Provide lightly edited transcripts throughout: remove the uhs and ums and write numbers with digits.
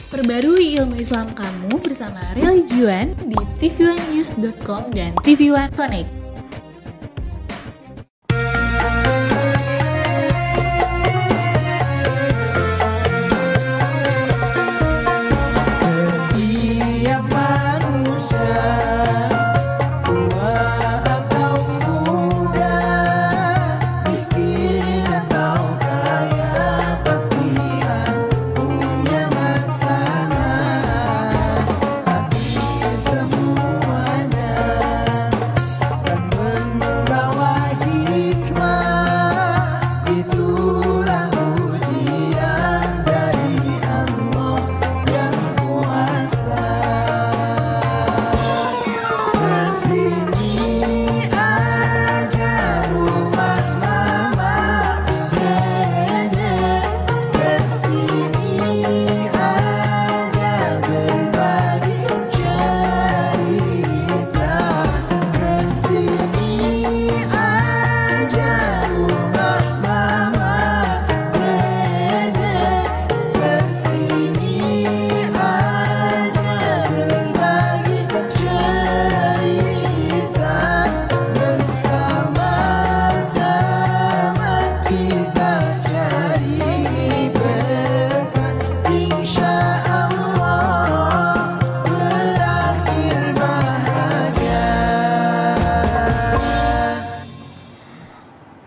Perbarui ilmu Islam kamu bersama Religion di tv1news.com dan TV1 Connect.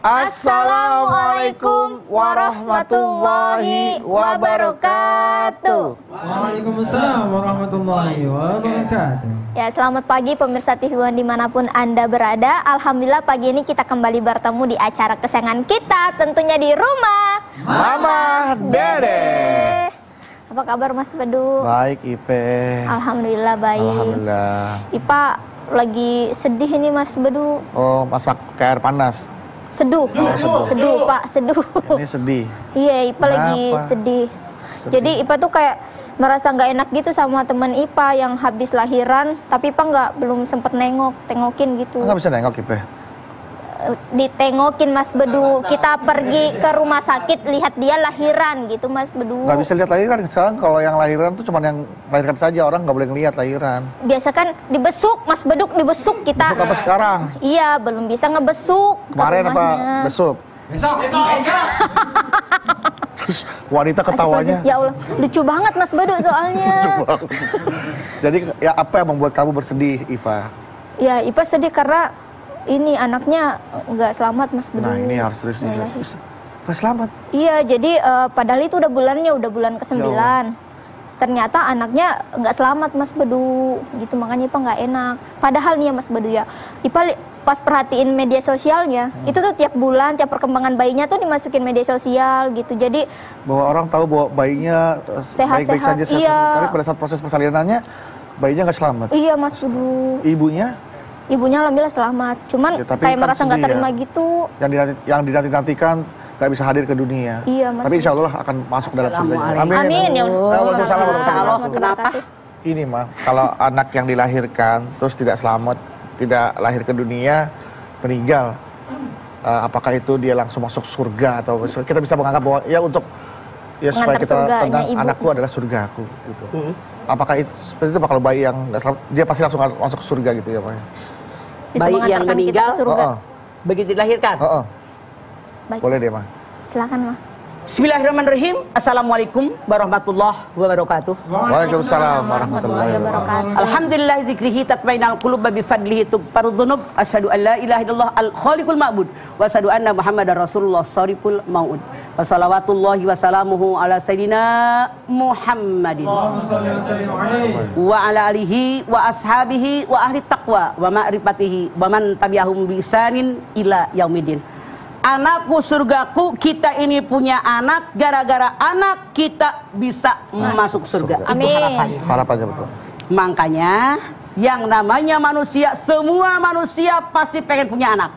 Assalamualaikum warahmatullahi wabarakatuh. Waalaikumsalam warahmatullahi wabarakatuh. Ya, selamat pagi pemirsa TV1 dimanapun Anda berada. Alhamdulillah pagi ini kita kembali bertemu di acara kesayangan kita, tentunya di rumah Mama Dede. Apa kabar Mas Bedu? Baik Ipe. Alhamdulillah baik. Alhamdulillah. Ipa lagi sedih ini Mas Bedu. Oh, masak ke air panas. Seduh, seduh Pak, seduh. Ini sedih. Iya, Ipa lagi sedih. Jadi Ipa tuh kayak merasa nggak enak gitu sama teman Ipa yang habis lahiran, tapi Ipa belum sempet tengokin gitu. Nggak bisa nengok Ipe. Ditengokin Mas Bedu. Kita pergi ke rumah sakit lihat dia lahiran gitu Mas Bedu. Nggak bisa lihat lahiran. Sekarang kalau yang lahiran tuh cuma yang melahirkan saja, orang nggak boleh ngelihat lahiran. Biasa kan dibesuk Mas Bedu, dibesuk kita. Besuk apa sekarang? Iya, belum bisa ngebesuk. Kemarin apa besuk? Besok. Terus wanita ketawanya. Ya Allah, lucu banget Mas Bedu soalnya. Jadi ya apa yang membuat kamu bersedih, Iva? Ya, Ipa sedih karena ini anaknya nggak selamat Mas Bedu. Nah ini harus terus nggak selamat. Iya, jadi padahal itu udah bulan ke-9. Ternyata anaknya nggak selamat Mas Bedu, gitu makanya Ipa nggak enak. Padahal nih ya Mas Bedu ya, Ipa pas perhatiin media sosialnya, itu tuh tiap bulan, tiap perkembangan bayinya tuh dimasukin media sosial gitu. Jadi bahwa orang tahu bahwa bayinya baik-baik saja, iya. Tapi pada saat proses persalinannya bayinya nggak selamat. Iya Mas Bedu. Ibunya alhamdulillah selamat, cuman ya, kayak kan merasa nggak terima gitu. Yang dinanti-nantikan nggak bisa hadir ke dunia. Iya, Mas. Tapi insya Allah akan masuk dalam surga. Amin. Amin. Ya Waalaikumsalam. Kenapa? Ini mah kalau anak yang dilahirkan terus tidak selamat, tidak lahir ke dunia, meninggal, apakah itu dia langsung masuk surga atau kita bisa menganggap bahwa ya untuk ya supaya kita tenang, anakku adalah surgaku gitu. Apakah itu seperti itu Pak, kalau bayi yang nggak selamat dia pasti langsung masuk surga gitu ya Pak? Bayi yang meninggal begitu dilahirkan. Boleh deh Mah. Silakan Mah. Bismillahirrahmanirrahim. Assalamualaikum warahmatullahi wabarakatuh. Waalaikumsalam warahmatullahi wabarakatuh. Alhamdulillah dzikrihi tatmainul qulub bi fadlihi tughfarud dzunub. Asyhadu an la ilaha illallah al-khaliqul ma'bud wa asyhadu anna muhammadar rasulullah shariful maud. Wa salawatullahi wa salamuhu ala sayyidina Muhammadin wa ala alihi wa ashabihi wa ahli taqwa wa ma'rifatihi wa man tabi'ahum bi ihsanin ila yaumidin. Anakku surgaku, kita ini punya anak, gara-gara anak kita bisa masuk surga. Amin. Itu harapannya. Harapannya betul. Makanya yang namanya manusia, semua manusia pasti pengen punya anak.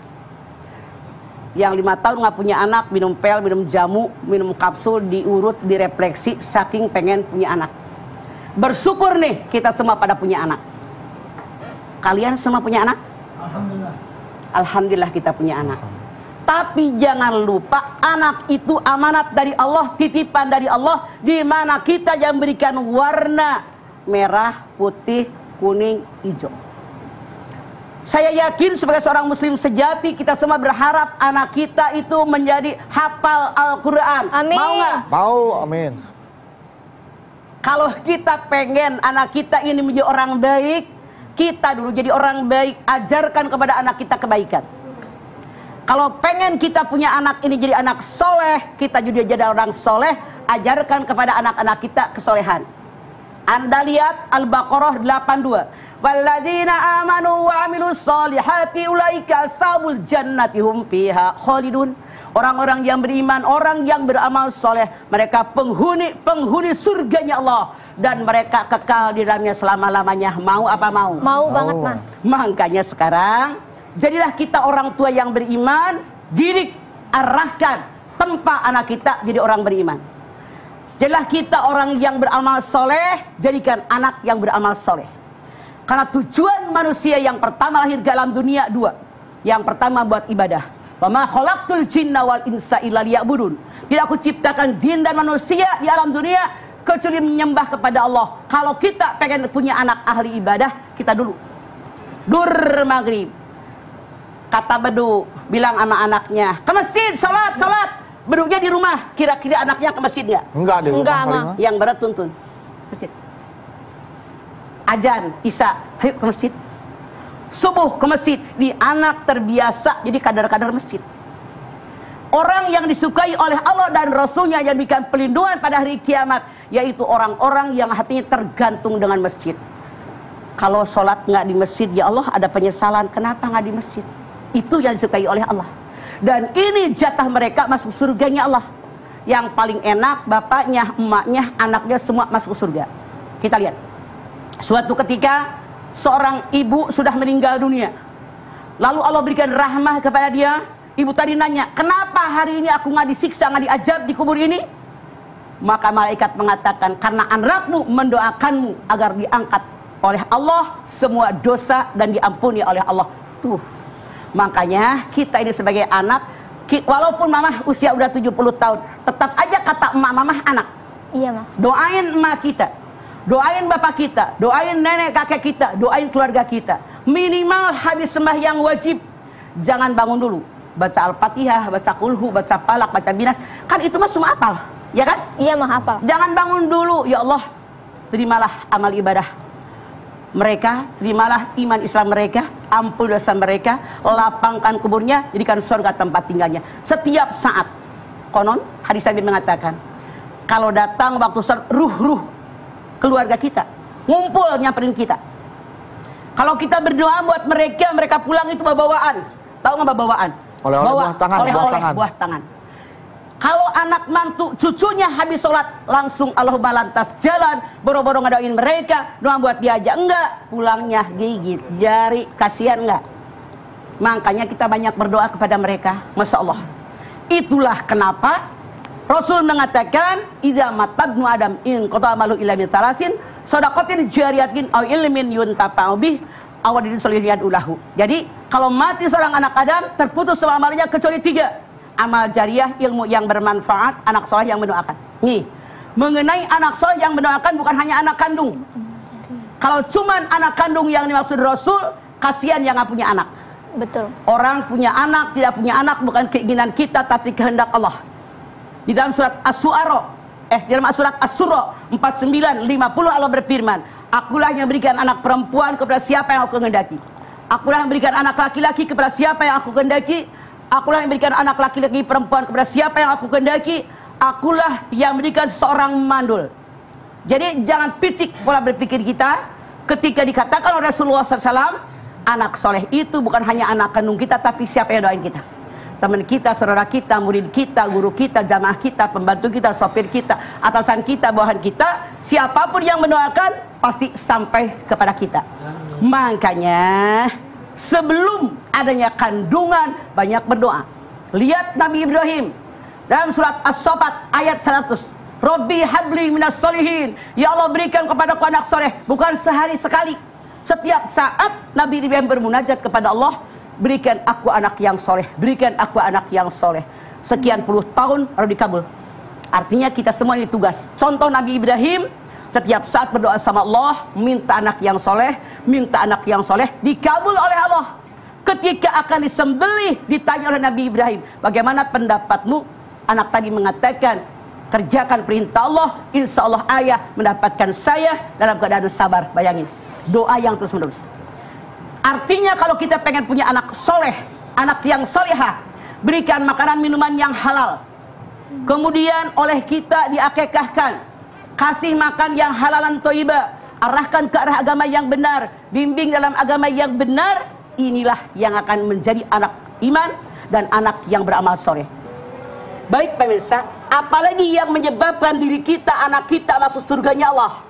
Yang 5 tahun nggak punya anak, minum pil, minum jamu, minum kapsul, diurut, direfleksi, saking pengen punya anak. Bersyukur nih kita semua pada punya anak. Kalian semua punya anak? Alhamdulillah. Alhamdulillah kita punya anak. Tapi jangan lupa anak itu amanat dari Allah, titipan dari Allah, di mana kita yang berikan warna merah, putih, kuning, hijau. Saya yakin sebagai seorang muslim sejati, kita semua berharap anak kita itu menjadi hafal Al-Quran. Amin. Mau nggak? Mau, amin. Kalau kita pengen anak kita ini menjadi orang baik, kita dulu jadi orang baik, ajarkan kepada anak kita kebaikan. Kalau pengen kita punya anak ini jadi anak soleh, kita juga jadi orang soleh, ajarkan kepada anak-anak kita kesolehan. Anda lihat Al-Baqarah 82. Walladzina amanu wa amilus solihati ulaika ashabul jannati hum fiha khalidun. Orang-orang yang beriman, orang yang beramal soleh, mereka penghuni surganya Allah, dan mereka kekal di dalamnya selama-lamanya. Mau apa mau? Mau banget, Mah. Makanya sekarang jadilah kita orang tua yang beriman, didik, arahkan, tempa anak kita jadi orang beriman. Jadilah kita orang yang beramal soleh, jadikan anak yang beramal soleh. Karena tujuan manusia yang pertama lahir ke alam dunia dua. Yang pertama buat ibadah. Wa ma khalaqtul jinna wal insa illa liya'budun. Tidak aku ciptakan jin dan manusia di alam dunia kecuali menyembah kepada Allah. Kalau kita pengen punya anak ahli ibadah, kita dulu dur maghrib, kata bedu bilang sama anaknya, ke masjid, salat. Beduknya di rumah, kira-kira anaknya ke masjid nggak? Enggak deh. Enggak, Mah. Yang berat tuntun masjid. Ajan isya, ayo ke masjid. Subuh ke masjid. Di anak terbiasa jadi kadar-kadar masjid. Orang yang disukai oleh Allah dan Rasulnya yang diberikan pelindungan pada hari kiamat, yaitu orang-orang yang hatinya tergantung dengan masjid. Kalau sholat nggak di masjid, ya Allah ada penyesalan, kenapa nggak di masjid? Itu yang disukai oleh Allah. Dan ini jatah mereka masuk surganya Allah. Yang paling enak bapaknya, emaknya, anaknya semua masuk surga. Kita lihat. Suatu ketika seorang ibu sudah meninggal dunia. Lalu Allah berikan rahmah kepada dia. Ibu tadi nanya, kenapa hari ini aku nggak disiksa, nggak diazab di kubur ini? Maka malaikat mengatakan, karena anakmu mendoakanmu agar diangkat oleh Allah semua dosa dan diampuni oleh Allah. Tuh. Makanya kita ini sebagai anak, walaupun mamah usia udah 70 tahun, tetap aja kata emak mamah anak. Iya, Mah. Doain emak kita, doain bapak kita, doain nenek kakek kita, doain keluarga kita. Minimal habis sembahyang wajib, jangan bangun dulu. Baca Al-Fatihah, baca Kulhu, baca Falak, baca Binas. Kan itu mah semua hafal, ya kan? Iya, Mah, hafal. Jangan bangun dulu, ya Allah, terimalah amal ibadah mereka, terimalah iman Islam mereka, ampun dosa mereka, lapangkan kuburnya, jadikan surga tempat tinggalnya. Setiap saat, konon hadis Nabi mengatakan, kalau datang waktu sholat, ruh keluarga kita ngumpul nyamperin kita. Kalau kita berdoa buat mereka, mereka pulang itu bawaan. Tahu nggak bawaan? Oleh-oleh buah tangan. Kalau anak mantu cucunya habis sholat langsung Allahumma lantas jalan, boro-boro ngedoain mereka, doa buat dia aja enggak, pulangnya gigit jari, kasihan enggak? Makanya kita banyak berdoa kepada mereka, masya Allah. Itulah kenapa Rasul mengatakan, idza matabnu adam in qata malu illa bi salasin shadaqatin jariyatin aw ilmin yuntafa'u bih aw wadin solihin ulahu. Jadi kalau mati seorang anak Adam, terputus semua amalnya kecuali 3. Amal jariah, ilmu yang bermanfaat, anak soleh yang mendoakan. Nih, mengenai anak soleh yang mendoakan bukan hanya anak kandung. Kalau cuman anak kandung yang dimaksud Rasul, kasihan yang nggak punya anak. Betul. Orang punya anak, tidak punya anak bukan keinginan kita, tapi kehendak Allah. Di dalam surat As-Surah 49:50 Allah berfirman, akulah yang berikan anak perempuan kepada siapa yang aku kehendaki. Akulah yang berikan anak laki-laki kepada siapa yang aku kehendaki. Akulah yang berikan anak laki-laki perempuan kepada siapa yang aku kehendaki. Akulah yang berikan seorang mandul. Jadi jangan picik pola berpikir kita ketika dikatakan oleh Rasulullah SAW, anak soleh itu bukan hanya anak kandung kita, tapi siapa yang doain kita. Teman kita, saudara kita, murid kita, guru kita, jamaah kita, pembantu kita, sopir kita, atasan kita, bawahan kita, siapapun yang mendoakan pasti sampai kepada kita. Makanya sebelum adanya kandungan banyak berdoa. Lihat Nabi Ibrahim dalam surat As-Saffat ayat 100. Rabbi habli minas solihin. Ya Allah berikan kepadaku anak soleh. Bukan sehari sekali. Setiap saat Nabi Ibrahim bermunajat kepada Allah. berikan aku anak yang soleh, berikan aku anak yang soleh. Sekian puluh tahun baru dikabul. Artinya kita semua ini tugas. Contoh Nabi Ibrahim, setiap saat berdoa sama Allah, minta anak yang soleh, minta anak yang soleh, dikabul oleh Allah. Ketika akan disembelih, ditanya oleh Nabi Ibrahim, bagaimana pendapatmu? Anak tadi mengatakan, kerjakan perintah Allah, insya Allah ayah mendapatkan saya dalam keadaan sabar. Bayangin, doa yang terus menerus. Artinya kalau kita pengen punya anak soleh, anak yang solehah, berikan makanan minuman yang halal. Kemudian oleh kita diakekahkan, kasih makan yang halalan thayyibah, arahkan ke arah agama yang benar, bimbing dalam agama yang benar. Inilah yang akan menjadi anak iman dan anak yang beramal soleh. Baik pemirsa, apalagi yang menyebabkan diri kita, anak kita masuk surganya Allah.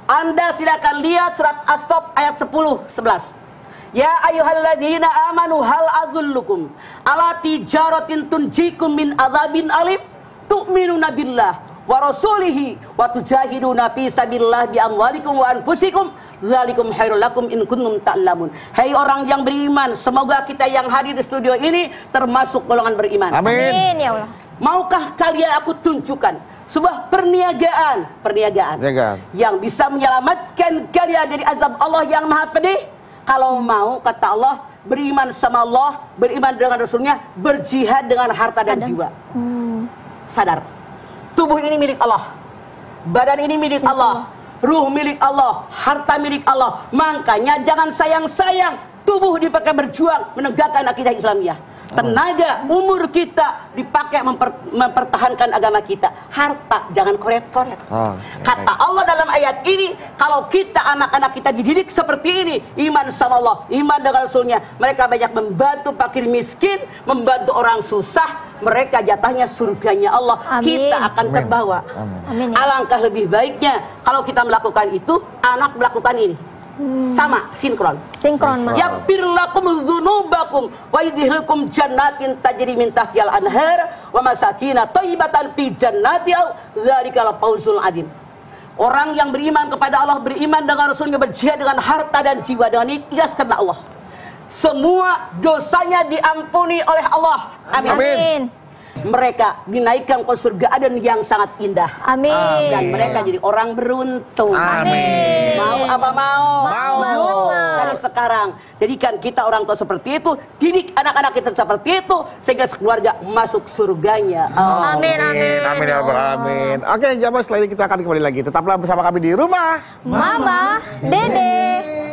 Anda silakan lihat surat As-Saff ayat 10-11. Ya ayyuhalladzina amanu hal adullukum ala tijaratin tunjikum min adzabin alim tu'minuna billah wa rasulihi wa tujahiduna fi sabilillah bi amwalikum wa anfusikum dzalikum khairul lakum in kuntum ta'lamun. Hai orang yang beriman, semoga kita yang hadir di studio ini termasuk golongan beriman. Amin ya Allah. Maukah kalian aku tunjukkan sebuah perniagaan yang bisa menyelamatkan kalian dari azab Allah yang maha pedih? Kalau mau, kata Allah, beriman sama Allah, beriman dengan Rasulnya, berjihad dengan harta dan jiwa. Sadar, tubuh ini milik Allah, badan ini milik Allah, ruh milik Allah, harta milik Allah. Makanya jangan sayang-sayang tubuh dipakai berjuang menegakkan akidah Islamiyah. Tenaga, umur kita dipakai mempertahankan agama kita. Harta jangan koret-koret. Kata Allah dalam ayat ini, kalau kita anak-anak kita dididik seperti ini, iman sama Allah, iman dengan Rasulnya, mereka banyak membantu fakir miskin, membantu orang susah, mereka jatahnya surganya Allah. Amin. Kita akan terbawa. Amin. Alangkah lebih baiknya kalau kita melakukan itu, anak melakukan ini. Sama, sinkron. Mas. Yaghfir lakum dzunubakum wa yudkhilkum jannatin tajri min tahtihal anhar wa masakin thayyibatan fi jannati dzalika al-fawzul adzim. Orang yang beriman kepada Allah, beriman dengan Rasulnya, berjihad dengan harta dan jiwa, dengan ikhlas karena Allah, semua dosanya diampuni oleh Allah. Amin. Amin. Mereka dinaikkan ke surga Aden yang sangat indah. Amin. Dan mereka jadi orang beruntung. Amin. Mau apa mau? Mau. Dari sekarang, jadikan kita orang tua seperti itu, didik anak-anak kita seperti itu, sehingga sekeluarga masuk surganya. Amin. Amin. Amin ya rabbal alamin. Oke, jamaah, setelah ini kita akan kembali lagi. Tetaplah bersama kami di rumah Mama, Dede.